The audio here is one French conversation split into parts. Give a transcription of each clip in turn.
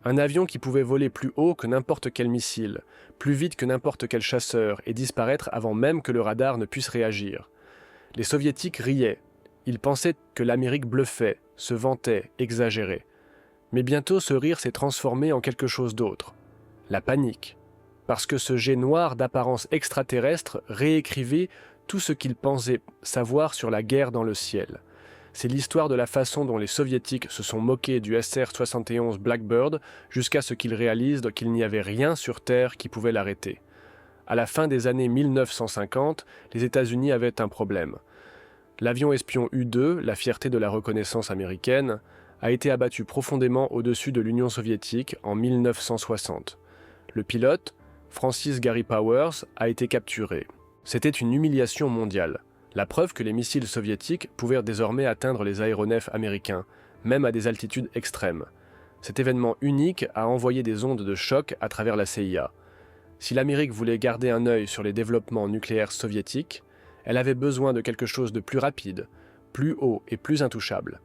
Un avion qui pouvait voler plus haut que n'importe quel missile, plus vite que n'importe quel chasseur et disparaître avant même que le radar ne puisse réagir. Les soviétiques riaient. Ils pensaient que l'Amérique bluffait, se vantait, exagérait. Mais bientôt ce rire s'est transformé en quelque chose d'autre. La panique. Parce que ce jet noir d'apparence extraterrestre réécrivait tout ce qu'ils pensaient savoir sur la guerre dans le ciel. C'est l'histoire de la façon dont les soviétiques se sont moqués du SR-71 Blackbird jusqu'à ce qu'ils réalisent qu'il n'y avait rien sur Terre qui pouvait l'arrêter. À la fin des années 1950, les États-Unis avaient un problème. L'avion espion U-2, la fierté de la reconnaissance américaine, a été abattu profondément au-dessus de l'Union soviétique en 1960. Le pilote, Francis Gary Powers, a été capturé. C'était une humiliation mondiale. La preuve que les missiles soviétiques pouvaient désormais atteindre les aéronefs américains, même à des altitudes extrêmes. Cet événement unique a envoyé des ondes de choc à travers la CIA. Si l'Amérique voulait garder un œil sur les développements nucléaires soviétiques, elle avait besoin de quelque chose de plus rapide, plus haut et plus intouchable.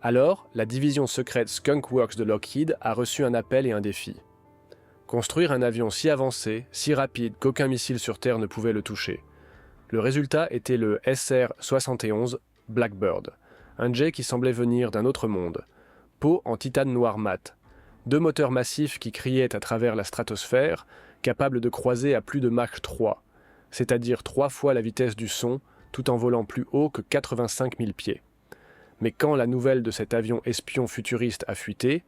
Alors, la division secrète Skunk Works de Lockheed a reçu un appel et un défi. Construire un avion si avancé, si rapide qu'aucun missile sur Terre ne pouvait le toucher. Le résultat était le SR-71 Blackbird, un jet qui semblait venir d'un autre monde. Peau en titane noir mat, 2 moteurs massifs qui criaient à travers la stratosphère, capables de croiser à plus de Mach 3, c'est-à-dire 3 fois la vitesse du son, tout en volant plus haut que 85 000 pieds. Mais quand la nouvelle de cet avion espion futuriste a fuité,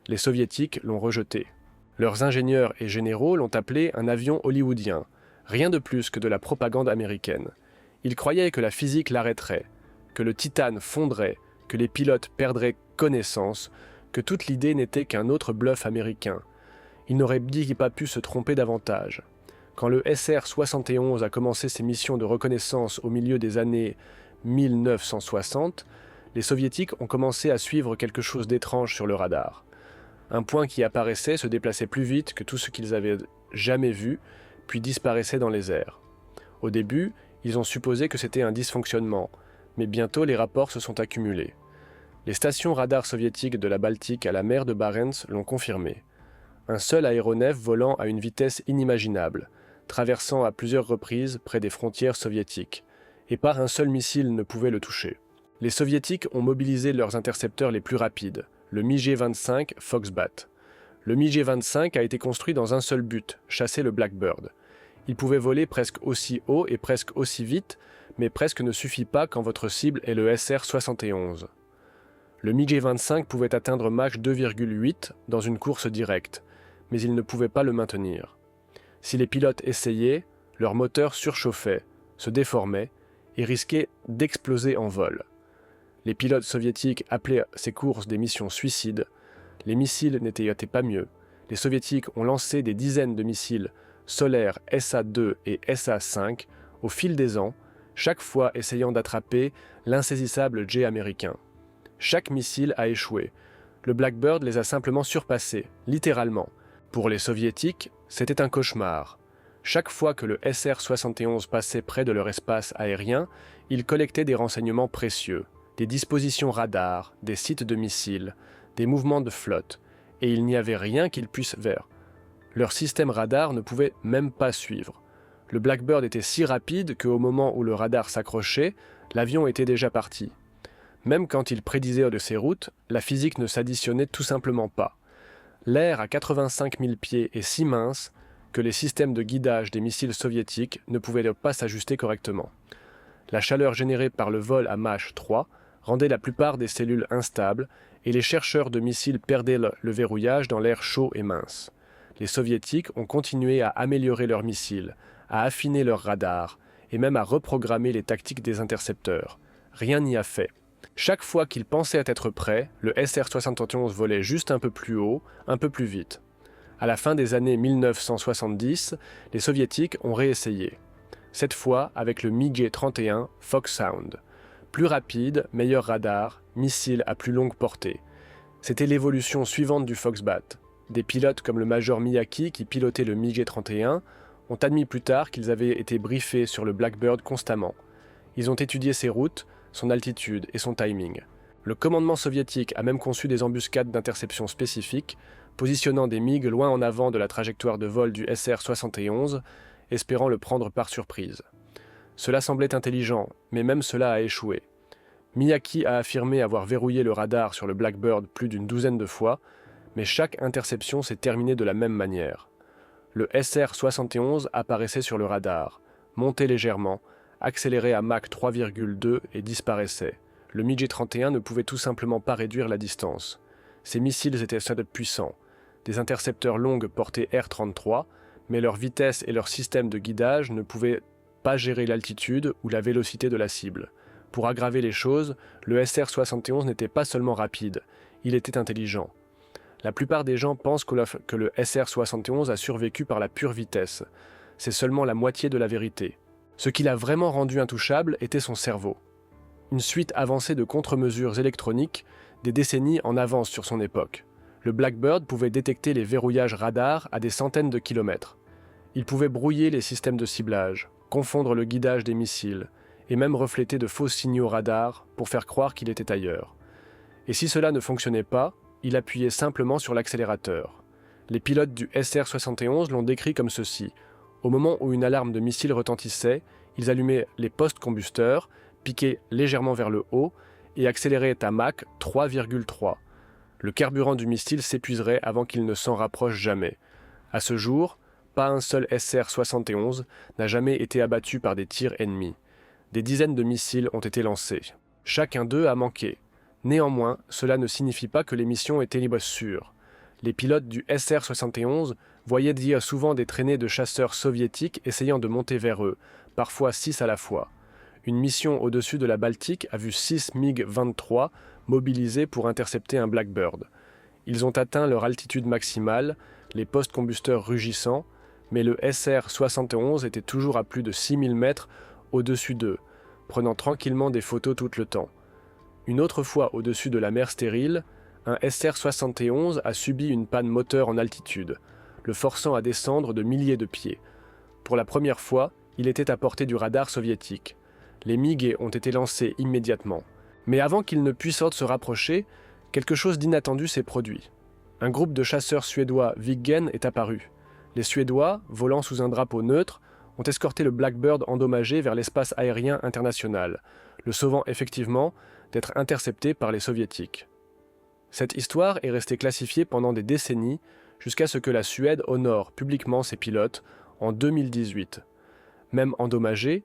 les soviétiques l'ont rejeté. Leurs ingénieurs et généraux l'ont appelé un avion hollywoodien, rien de plus que de la propagande américaine. Ils croyaient que la physique l'arrêterait, que le titane fondrait, que les pilotes perdraient connaissance, que toute l'idée n'était qu'un autre bluff américain. Ils n'auraient dit pas pu se tromper davantage. Quand le SR-71 a commencé ses missions de reconnaissance au milieu des années 1960, les soviétiques ont commencé à suivre quelque chose d'étrange sur le radar. Un point qui apparaissait se déplaçait plus vite que tout ce qu'ils avaient jamais vu, puis disparaissait dans les airs. Au début, ils ont supposé que c'était un dysfonctionnement, mais bientôt les rapports se sont accumulés. Les stations radars soviétiques de la Baltique à la mer de Barents l'ont confirmé. Un seul aéronef volant à une vitesse inimaginable, traversant à plusieurs reprises près des frontières soviétiques, et pas un seul missile ne pouvait le toucher. Les soviétiques ont mobilisé leurs intercepteurs les plus rapides, le MiG-25 Foxbat. Le MiG-25 a été construit dans un seul but, chasser le Blackbird. Il pouvait voler presque aussi haut et presque aussi vite, mais presque ne suffit pas quand votre cible est le SR-71. Le MiG-25 pouvait atteindre Mach 2,8 dans une course directe, mais il ne pouvait pas le maintenir. Si les pilotes essayaient, leur moteur surchauffait, se déformait et risquait d'exploser en vol. Les pilotes soviétiques appelaient ces courses des missions suicides. Les missiles n'étaient pas mieux. Les soviétiques ont lancé des dizaines de missiles solaires SA-2 et SA-5 au fil des ans, chaque fois essayant d'attraper l'insaisissable jet américain. Chaque missile a échoué. Le Blackbird les a simplement surpassés, littéralement. Pour les soviétiques, c'était un cauchemar. Chaque fois que le SR-71 passait près de leur espace aérien, ils collectaient des renseignements précieux, des dispositions radars, des sites de missiles, des mouvements de flotte, et il n'y avait rien qu'ils puissent faire. Leur système radar ne pouvait même pas suivre. Le Blackbird était si rapide qu'au moment où le radar s'accrochait, l'avion était déjà parti. Même quand il prédisait de ses routes, la physique ne s'additionnait tout simplement pas. L'air à 85 000 pieds est si mince que les systèmes de guidage des missiles soviétiques ne pouvaient pas s'ajuster correctement. La chaleur générée par le vol à Mach 3 rendait la plupart des cellules instables et les chercheurs de missiles perdaient le verrouillage dans l'air chaud et mince. Les soviétiques ont continué à améliorer leurs missiles, à affiner leurs radars et même à reprogrammer les tactiques des intercepteurs. Rien n'y a fait. Chaque fois qu'ils pensaient être prêts, le SR-71 volait juste un peu plus haut, un peu plus vite. À la fin des années 1970, les soviétiques ont réessayé. Cette fois avec le MiG-31 Foxhound. Plus rapide, meilleur radar, missile à plus longue portée. C'était l'évolution suivante du Foxbat. Des pilotes comme le major Miyaki qui pilotait le MiG-31 ont admis plus tard qu'ils avaient été briefés sur le Blackbird constamment. Ils ont étudié ses routes, son altitude et son timing. Le commandement soviétique a même conçu des embuscades d'interception spécifiques, positionnant des MiG loin en avant de la trajectoire de vol du SR-71, espérant le prendre par surprise. Cela semblait intelligent, mais même cela a échoué. Miyaki a affirmé avoir verrouillé le radar sur le Blackbird plus d'une douzaine de fois, mais chaque interception s'est terminée de la même manière. Le SR-71 apparaissait sur le radar, montait légèrement, accélérait à Mach 3,2 et disparaissait. Le MiG-31 ne pouvait tout simplement pas réduire la distance. Ces missiles étaient certes puissants, des intercepteurs longues portées R-33, mais leur vitesse et leur système de guidage ne pouvaient pas gérer l'altitude ou la vélocité de la cible. Pour aggraver les choses, le SR-71 n'était pas seulement rapide, il était intelligent. La plupart des gens pensent que le SR-71 a survécu par la pure vitesse. C'est seulement la moitié de la vérité. Ce qui l'a vraiment rendu intouchable était son cerveau. Une suite avancée de contre-mesures électroniques, des décennies en avance sur son époque. Le Blackbird pouvait détecter les verrouillages radars à des centaines de kilomètres. Il pouvait brouiller les systèmes de ciblage, confondre le guidage des missiles, et même refléter de faux signaux radars pour faire croire qu'il était ailleurs. Et si cela ne fonctionnait pas, il appuyait simplement sur l'accélérateur. Les pilotes du SR-71 l'ont décrit comme ceci. Au moment où une alarme de missile retentissait, ils allumaient les postes-combusteurs, piquaient légèrement vers le haut et accéléraient à Mach 3,3. Le carburant du missile s'épuiserait avant qu'il ne s'en rapproche jamais. À ce jour, pas un seul SR-71 n'a jamais été abattu par des tirs ennemis. Des dizaines de missiles ont été lancés. Chacun d'eux a manqué. Néanmoins, cela ne signifie pas que les missions étaient libres sûres. Les pilotes du SR-71 voyaient dire souvent des traînées de chasseurs soviétiques essayant de monter vers eux, parfois 6 à la fois. Une mission au-dessus de la Baltique a vu 6 MiG-23 mobilisés pour intercepter un Blackbird. Ils ont atteint leur altitude maximale, les postes-combusteurs rugissant, mais le SR-71 était toujours à plus de 6000 mètres au-dessus d'eux, prenant tranquillement des photos tout le temps. Une autre fois au-dessus de la mer stérile, un SR-71 a subi une panne moteur en altitude, le forçant à descendre de milliers de pieds. Pour la première fois, il était à portée du radar soviétique. Les MiG ont été lancés immédiatement. Mais avant qu'ils ne puissent se rapprocher, quelque chose d'inattendu s'est produit. Un groupe de chasseurs suédois Viggen est apparu. Les Suédois, volant sous un drapeau neutre, ont escorté le Blackbird endommagé vers l'espace aérien international, le sauvant effectivement d'être intercepté par les Soviétiques. Cette histoire est restée classifiée pendant des décennies jusqu'à ce que la Suède honore publiquement ses pilotes en 2018. Même endommagé,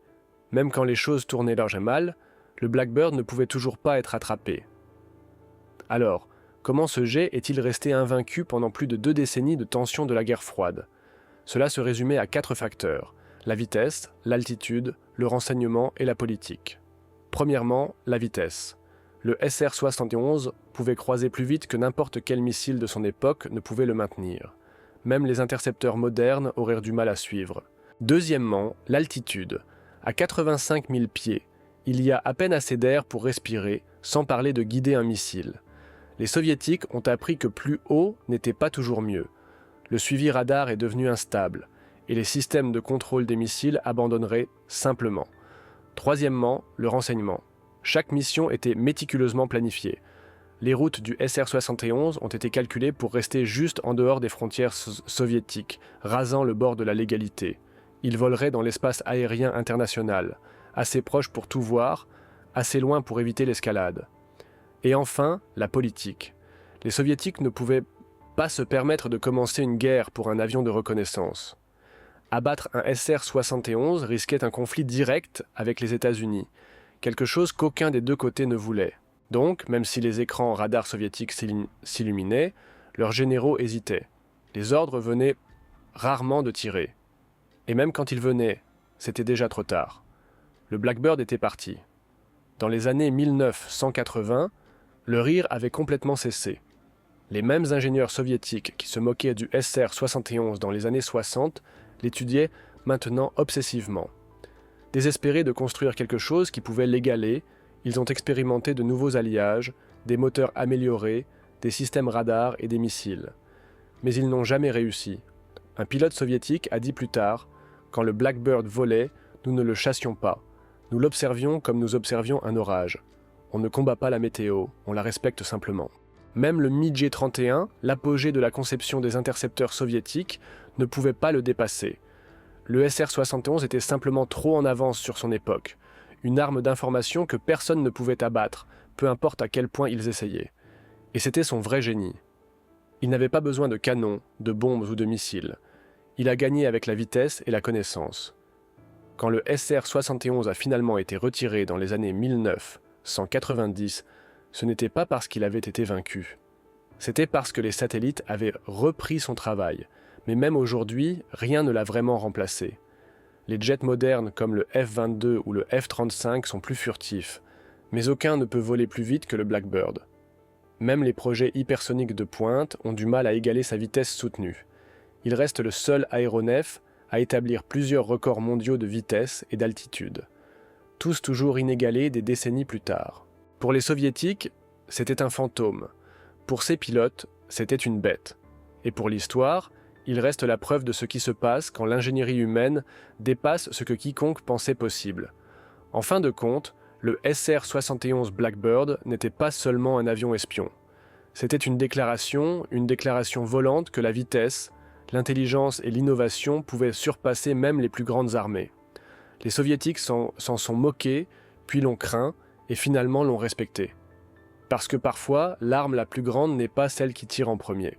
même quand les choses tournaient large et mal, le Blackbird ne pouvait toujours pas être attrapé. Alors, comment ce jet est-il resté invaincu pendant plus de 2 décennies de tension de la guerre froide ? Cela se résumait à 4 facteurs: la vitesse, l'altitude, le renseignement et la politique. Premièrement, la vitesse. Le SR-71 pouvait croiser plus vite que n'importe quel missile de son époque ne pouvait le maintenir. Même les intercepteurs modernes auraient du mal à suivre. Deuxièmement, l'altitude. À 85 000 pieds, il y a à peine assez d'air pour respirer, sans parler de guider un missile. Les Soviétiques ont appris que plus haut n'était pas toujours mieux. Le suivi radar est devenu instable, et les systèmes de contrôle des missiles abandonneraient simplement. Troisièmement, le renseignement. Chaque mission était méticuleusement planifiée. Les routes du SR-71 ont été calculées pour rester juste en dehors des frontières soviétiques, rasant le bord de la légalité. Ils voleraient dans l'espace aérien international, assez proche pour tout voir, assez loin pour éviter l'escalade. Et enfin, la politique. Les Soviétiques ne pouvaient pas se permettre de commencer une guerre pour un avion de reconnaissance. Abattre un SR-71 risquait un conflit direct avec les États-Unis, quelque chose qu'aucun des deux côtés ne voulait. Donc, même si les écrans radars soviétiques s'illuminaient, leurs généraux hésitaient. Les ordres venaient rarement de tirer. Et même quand ils venaient, c'était déjà trop tard. Le Blackbird était parti. Dans les années 1980, le rire avait complètement cessé. Les mêmes ingénieurs soviétiques qui se moquaient du SR-71 dans les années 60 l'étudiaient maintenant obsessivement. Désespérés de construire quelque chose qui pouvait l'égaler, ils ont expérimenté de nouveaux alliages, des moteurs améliorés, des systèmes radars et des missiles. Mais ils n'ont jamais réussi. Un pilote soviétique a dit plus tard « Quand le Blackbird volait, nous ne le chassions pas. Nous l'observions comme nous observions un orage. On ne combat pas la météo, on la respecte simplement. Même le Mi-J-31, l'apogée de la conception des intercepteurs soviétiques, ne pouvait pas le dépasser. Le SR-71 était simplement trop en avance sur son époque, une arme d'information que personne ne pouvait abattre, peu importe à quel point ils essayaient. Et c'était son vrai génie. Il n'avait pas besoin de canons, de bombes ou de missiles. Il a gagné avec la vitesse et la connaissance. Quand le SR-71 a finalement été retiré dans les années 1990, ce n'était pas parce qu'il avait été vaincu. C'était parce que les satellites avaient repris son travail. Mais même aujourd'hui, rien ne l'a vraiment remplacé. Les jets modernes comme le F-22 ou le F-35 sont plus furtifs, mais aucun ne peut voler plus vite que le Blackbird. Même les projets hypersoniques de pointe ont du mal à égaler sa vitesse soutenue. Il reste le seul aéronef à établir plusieurs records mondiaux de vitesse et d'altitude, tous toujours inégalés des décennies plus tard. Pour les soviétiques, c'était un fantôme. Pour ces pilotes, c'était une bête. Et pour l'histoire, il reste la preuve de ce qui se passe quand l'ingénierie humaine dépasse ce que quiconque pensait possible. En fin de compte, le SR-71 Blackbird n'était pas seulement un avion espion. C'était une déclaration volante que la vitesse, l'intelligence et l'innovation pouvaient surpasser même les plus grandes armées. Les soviétiques s'en sont moqués, puis l'ont craint, et finalement l'ont respecté. Parce que parfois, l'arme la plus grande n'est pas celle qui tire en premier.